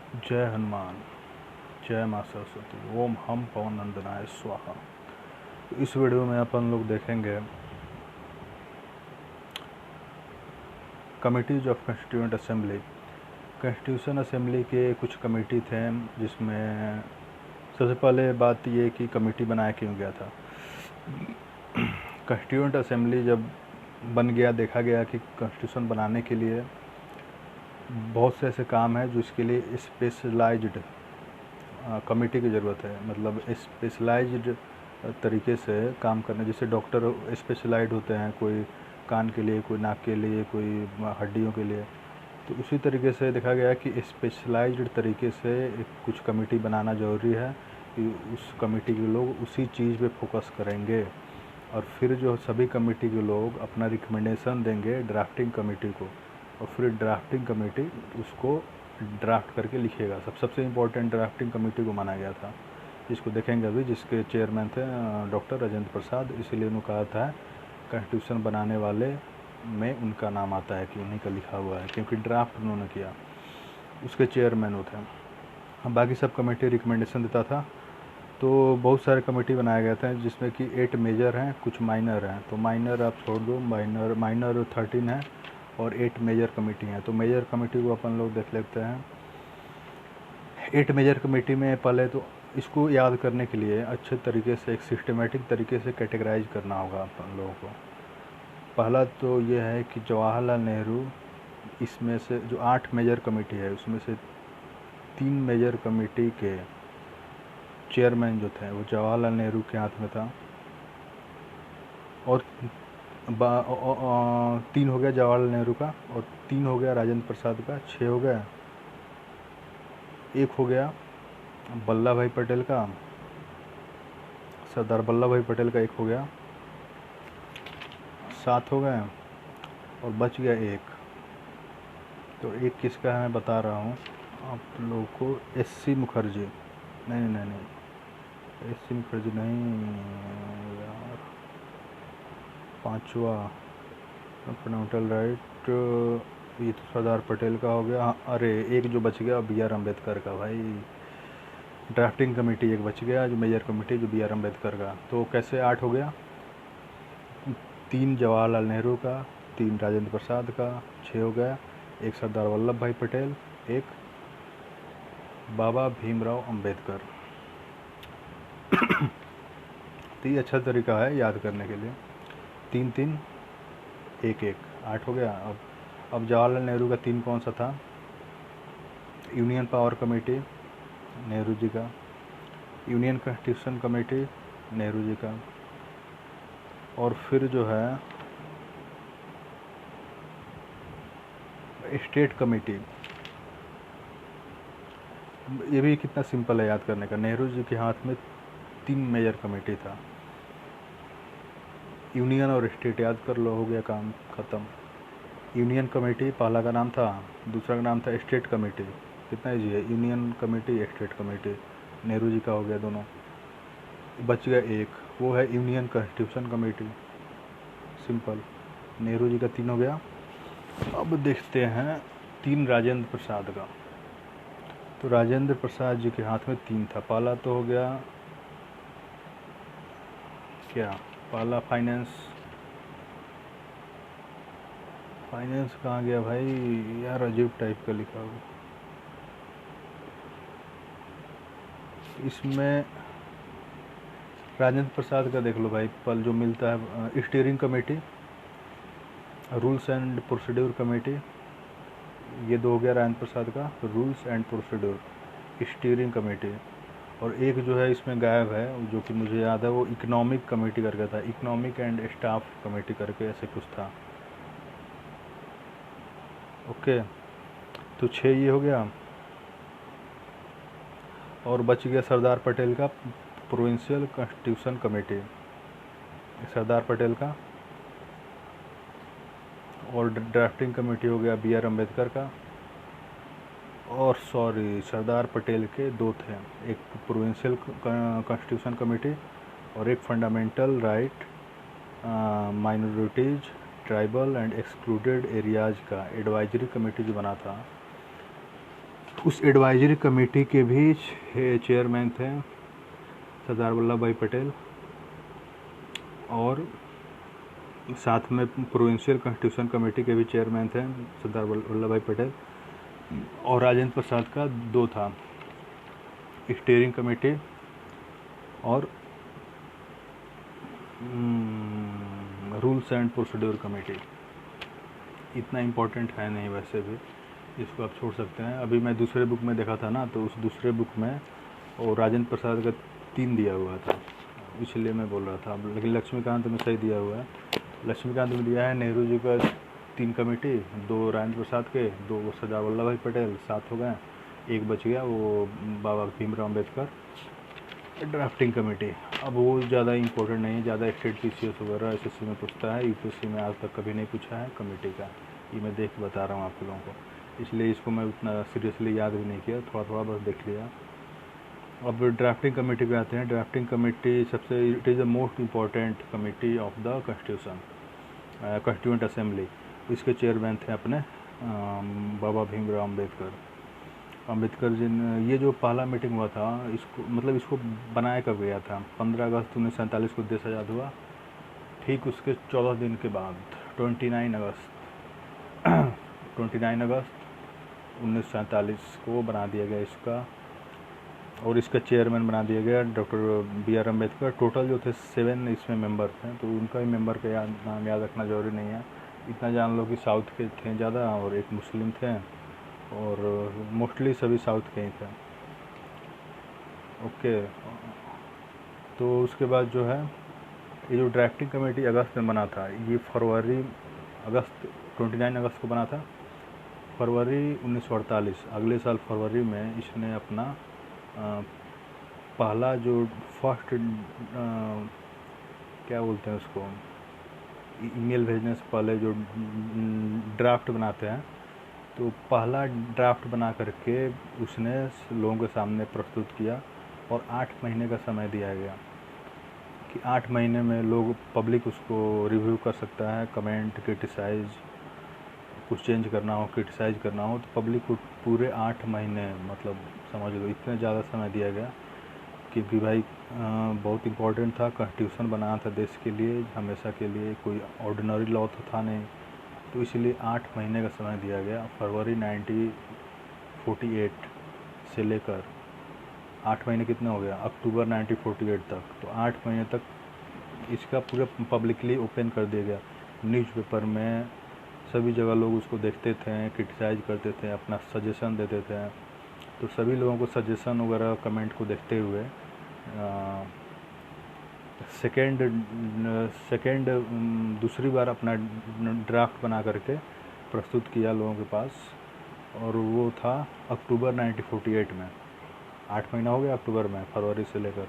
जय हनुमान, जय माँ सरस्वती, ओम हम पवन नंदनाय स्वाहा। इस वीडियो में अपन लोग देखेंगे committees of constituent assembly. Constitution assembly के कुछ कमेटी थे, जिसमें सबसे पहले बात ये कि कमेटी बनाया क्यों गया था। कॉन्स्टिट्यूएंट असेंबली जब बन गया, देखा गया कि कॉन्स्टिट्यूशन बनाने के लिए बहुत से ऐसे काम हैं जो इसके लिए स्पेशलाइज्ड कमेटी की ज़रूरत है। मतलब स्पेशलाइज्ड तरीके से काम करने, जैसे डॉक्टर स्पेशलाइज्ड होते हैं, कोई कान के लिए, कोई नाक के लिए, कोई हड्डियों के लिए। तो उसी तरीके से देखा गया कि स्पेशलाइज्ड तरीके से कुछ कमेटी बनाना ज़रूरी है कि उस कमेटी के लोग उसी चीज़ पे फोकस करेंगे, और फिर जो सभी कमेटी के लोग अपना रिकमेंडेशन देंगे ड्राफ्टिंग कमेटी को, और फिर ड्राफ्टिंग कमेटी उसको ड्राफ्ट करके लिखेगा। सबसे इम्पोर्टेंट ड्राफ्टिंग कमेटी को माना गया था, जिसको देखेंगे अभी, जिसके चेयरमैन थे डॉक्टर राजेंद्र प्रसाद। इसीलिए उन्होंने कहा था कॉन्स्टिट्यूशन बनाने वाले में उनका नाम आता है कि उन्हीं का लिखा हुआ है, क्योंकि ड्राफ्ट उन्होंने किया, उसके चेयरमैन वो थे। बाकी सब कमेटी रिकमेंडेशन देता था। तो बहुत सारे कमेटी बनाए गए थे, जिसमें कि 8 मेजर हैं, कुछ माइनर हैं। तो माइनर आप छोड़ दो, माइनर 13 है और 8 मेजर कमेटी हैं। तो मेजर कमेटी को अपन लोग देख लेते हैं। 8 मेजर कमेटी में पहले तो इसको याद करने के लिए अच्छे तरीके से, एक सिस्टमेटिक तरीके से कैटेगराइज करना होगा अपन लोगों को। पहला तो ये है कि जवाहरलाल नेहरू, इसमें से जो 8 मेजर कमेटी है उसमें से 3 मेजर कमेटी के चेयरमैन जो थे वो जवाहरलाल नेहरू के हाथ में था। और 3 हो गया जवाहरलाल नेहरू का, और 3 हो गया राजेंद्र प्रसाद का, 6 हो गया। 1 हो गया वल्लभ भाई पटेल का, सरदार वल्लभ भाई पटेल का 1 हो गया, 7 हो गए, और बच गया 1। तो 1 किसका है मैं बता रहा हूँ आप लोगों को। एस.सी. मुखर्जी, नहीं, एस.सी. मुखर्जी नहीं यार, 5वां फंडामेंटल राइट, ये तो सरदार पटेल का हो गया। अरे 1 जो बच गया B.R. अम्बेडकर का। भाई ड्राफ्टिंग कमेटी 1 बच गया, जो मेजर कमेटी जो B.R. अम्बेडकर का। तो कैसे 8 हो गया? 3 जवाहरलाल नेहरू का, 3 राजेंद्र प्रसाद का, 6 हो गया। 1 सरदार वल्लभ भाई पटेल, 1 बाबा भीमराव अम्बेडकर। तो ये अच्छा तरीका है याद करने के लिए। 3-3, 1-1, 8 हो गया। अब जवाहरलाल नेहरू का 3 कौन सा था? Union power committee, Nehru ji का। Union constitution committee, Nehru ji का। और फिर जो है स्टेट कमेटी, ये भी कितना सिंपल है याद करने का। नेहरू जी के हाथ में 3 मेजर कमेटी था। यूनियन और स्टेट याद कर लो, हो गया काम ख़त्म। यूनियन कमेटी पहला का नाम था, दूसरा का नाम था स्टेट कमेटी। कितना ईजी है, union committee state committee, Nehru ji का हो गया दोनों। बच गया 1, वो है union constitution committee. Simple, Nehru ji का 3 हो गया। अब देखते हैं 3 राजेंद्र प्रसाद का। तो राजेंद्र प्रसाद जी के हाथ में 3 था। पहला तो हो गया क्या, पहला फाइनेंस कहाँ गया भाई यार, अजीब टाइप का लिखा हुआ। इसमें राजेंद्र प्रसाद का देख लो भाई, पल जो मिलता है। Steering committee, rules and procedure committee, ये 2 हो गया राजेंद्र प्रसाद का। Rules and procedure, steering committee. और एक जो है इसमें गायब है, जो कि मुझे याद है, वो इकोनॉमिक कमेटी करके था, इकोनॉमिक एंड स्टाफ कमेटी करके ऐसे कुछ था। ओके, तो 6 ये हो गया। और बच गया सरदार पटेल का provincial constitution committee, Sardar Patel का। और ड्राफ्टिंग कमेटी हो गया B.R. अम्बेडकर का। और सॉरी, सरदार पटेल के 2 थे, एक प्रोविंशियल कॉन्स्टिट्यूशन कमेटी और एक fundamental right, minorities, tribal and excluded areas का एडवाइजरी कमेटी जो बना था। उस एडवाइजरी कमेटी के भी चेयरमैन थे सरदार वल्लभ भाई पटेल, और साथ में प्रोविंशियल कॉन्स्टिट्यूशन कमेटी के भी चेयरमैन थे सरदार वल्लभ भाई पटेल, और राजेंद्र प्रसाद का 2 था, स्टीयरिंग कमेटी और रूल्स एंड प्रोसीड्यूर कमेटी। इतना इम्पोर्टेंट है नहीं वैसे भी, इसको आप छोड़ सकते हैं। अभी मैं दूसरे बुक में देखा था ना, तो उस दूसरे बुक में और राजेंद्र प्रसाद का 3 दिया हुआ था, इसलिए मैं बोल रहा था। लेकिन लक्ष्मीकांत में सही दिया हुआ है। लक्ष्मीकांत में दिया है नेहरू जी का 3 कमेटी, 2 राजेंद्र प्रसाद के, 2 सरदार वल्लभ भाई पटेल, 7 हो गए, 1 बच गया वो बाबा भीमराव अम्बेडकर ड्राफ्टिंग कमेटी। अब वो ज़्यादा इंपॉर्टेंट नहीं है, ज़्यादा स्टेट PCS वगैरह SSC में पूछता है, UPSC में आज तक कभी नहीं पूछा है कमेटी का। ये मैं देख के बता रहा हूँ आप लोगों को, इसलिए इसको मैं उतना सीरियसली याद भी नहीं किया, थोड़ा थोड़ा बस देख लिया। अब ड्राफ्टिंग कमेटी पे आते हैं। ड्राफ्टिंग कमेटी सबसे, it is the most important committee of the constitution, constituent assembly. इसके चेयरमैन थे अपने बाबा भीमराव अम्बेडकर जी ने। ये जो पहला मीटिंग हुआ था, इसको मतलब इसको बनाया कब गया था? 15 अगस्त 1947 को देश आज़ाद हुआ। ठीक उसके 14 दिन के बाद 29 अगस्त 1947 को बना दिया गया इसका, और इसका चेयरमैन बना दिया गया डॉक्टर BR अम्बेडकर। टोटल जो थे 7 इसमें मेंबर थे, तो उनका भी मेंबर का नाम याद रखना ज़रूरी नहीं है। इतना जान लो कि साउथ के थे ज़्यादा, और एक मुस्लिम थे, और मोस्टली सभी साउथ के ही थे। ओके, तो उसके बाद जो है ये जो ड्राफ्टिंग कमेटी अगस्त में बना था, ये अगस्त 29 अगस्त को बना था। फरवरी 1948, अगले साल फरवरी में इसने अपना पहला जो फर्स्ट क्या बोलते हैं उसको, ईमेल भेजने से पहले जो ड्राफ्ट बनाते हैं, तो पहला ड्राफ्ट बना करके उसने लोगों के सामने प्रस्तुत किया, और 8 महीने का समय दिया गया कि 8 महीने में लोग पब्लिक उसको रिव्यू कर सकता है, कमेंट, क्रिटिसाइज, कुछ चेंज करना हो, क्रिटिसाइज करना हो, तो पब्लिक को पूरे 8 महीने, मतलब समझ लो इतना ज़्यादा समय दिया गया, क्योंकि भाई बहुत इम्पोर्टेंट था। कॉन्स्टिट्यूशन बनाना था देश के लिए, हमेशा के लिए, कोई ऑर्डिनरी लॉ तो था नहीं, तो इसलिए 8 महीने का समय दिया गया। फरवरी 1948 से लेकर 8 महीने कितने हो गया, अक्टूबर 1948 तक, तो 8 महीने तक इसका पूरा पब्लिकली ओपन कर दिया गया। न्यूज़पेपर में सभी जगह लोग उसको देखते थे, क्रिटिसाइज करते थे, अपना सजेशन देते थे। तो सभी लोगों को सजेशन वगैरह कमेंट को देखते हुए दूसरी बार अपना ड्राफ्ट बना करके प्रस्तुत किया लोगों के पास, और वो था अक्टूबर 1948 में। 8 महीना हो गया अक्टूबर में, फरवरी से लेकर,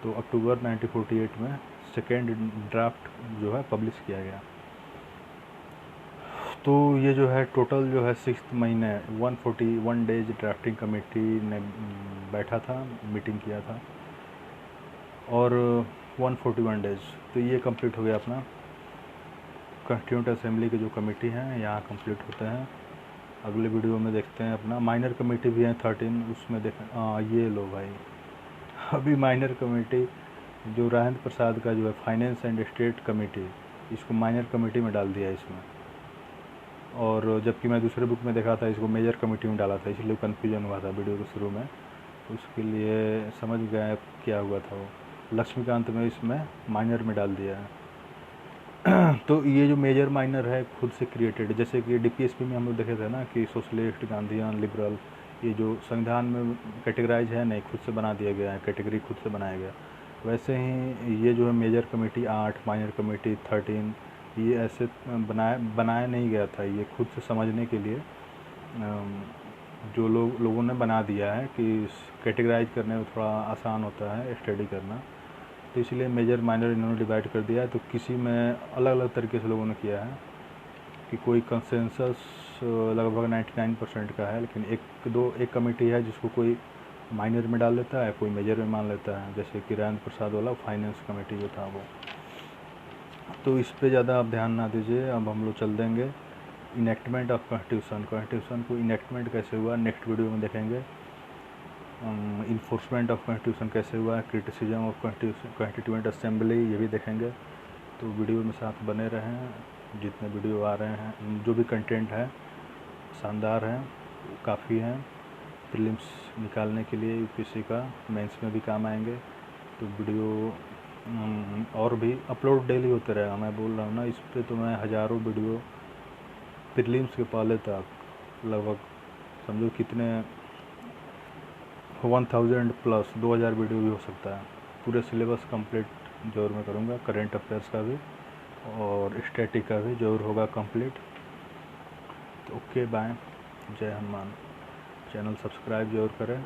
तो अक्टूबर 1948 में सेकेंड ड्राफ्ट जो है पब्लिश किया गया। तो ये जो है टोटल जो है 6 महीने 141 डेज ड्राफ्टिंग कमेटी ने बैठा था, मीटिंग किया था, और 141 डेज, तो ये कंप्लीट हो गया अपना। कॉन्स्टिट्यूएंट असेंबली के जो कमेटी हैं यहाँ कंप्लीट होते हैं। अगले वीडियो में देखते हैं अपना माइनर कमेटी भी है 13, उसमें देखें। ये लो भाई, अभी माइनर कमेटी जो राजेंद्र प्रसाद का जो है फाइनेंस एंड स्टेट कमेटी, इसको माइनर कमेटी में डाल दिया इसमें, और जबकि मैं दूसरे बुक में देखा था इसको मेजर कमेटी में डाला था, इसलिए कन्फ्यूजन हुआ था वीडियो के शुरू में, उसके लिए समझ गया क्या हुआ था वो। लक्ष्मीकांत में इसमें माइनर में डाल दिया है। तो ये जो मेजर माइनर है खुद से क्रिएटेड, जैसे कि DPSP में हम लोग देखे थे ना कि सोशलिस्ट, गांधीयन, लिबरल, ये जो संविधान में कैटेगराइज है नहीं, खुद से बना दिया गया है, कैटेगरी खुद से बनाया गया। वैसे ही ये जो है मेजर कमेटी 8, माइनर कमेटी 13, ये ऐसे बनाया नहीं गया था, ये खुद से समझने के लिए जो लोगों ने बना दिया है कि कैटेगराइज करने में थोड़ा आसान होता है स्टडी करना, तो इसलिए मेजर माइनर इन्होंने डिवाइड कर दिया है। तो किसी में अलग अलग तरीके से लोगों ने किया है कि कोई कंसेंसस लगभग 99% का है, लेकिन एक कमेटी है जिसको कोई माइनर में डाल लेता है, कोई मेजर में मान लेता है, जैसे कि राजेंद्र प्रसाद वाला फाइनेंस कमेटी जो था वो। तो इस पे ज़्यादा आप ध्यान ना दीजिए, अब हम लोग चल देंगे इनेक्टमेंट ऑफ कॉन्स्टिट्यूशन को इनेक्टमेंट कैसे हुआ नेक्स्ट वीडियो में देखेंगे। इन्फोर्समेंट ऑफ कॉन्स्टिट्यूशन कैसे हुआ, क्रिटिसिज्म ऑफ कॉन्स्टिट्यूएंट असेंबली, ये भी देखेंगे। तो वीडियो में साथ बने रहें, जितने वीडियो आ रहे हैं, जो भी कंटेंट है शानदार हैं, काफ़ी हैं प्रीलिम्स निकालने के लिए यूपीएससी का, मेंस में भी काम आएंगे। तो वीडियो और भी अपलोड डेली होते रहेगा। मैं बोल रहा हूँ ना, इस पर तो मैं हज़ारों वीडियो प्रीलिम्स के पहले तक, लगभग समझो कितने 1000 प्लस 2000 वीडियो भी हो सकता है। पूरे सिलेबस कंप्लीट जरूर मैं करूँगा, करेंट अफेयर्स का भी और स्टैटिक का भी जरूर होगा कंप्लीट। तो ओके बाय, जय हनुमान। चैनल सब्सक्राइब जरूर करें।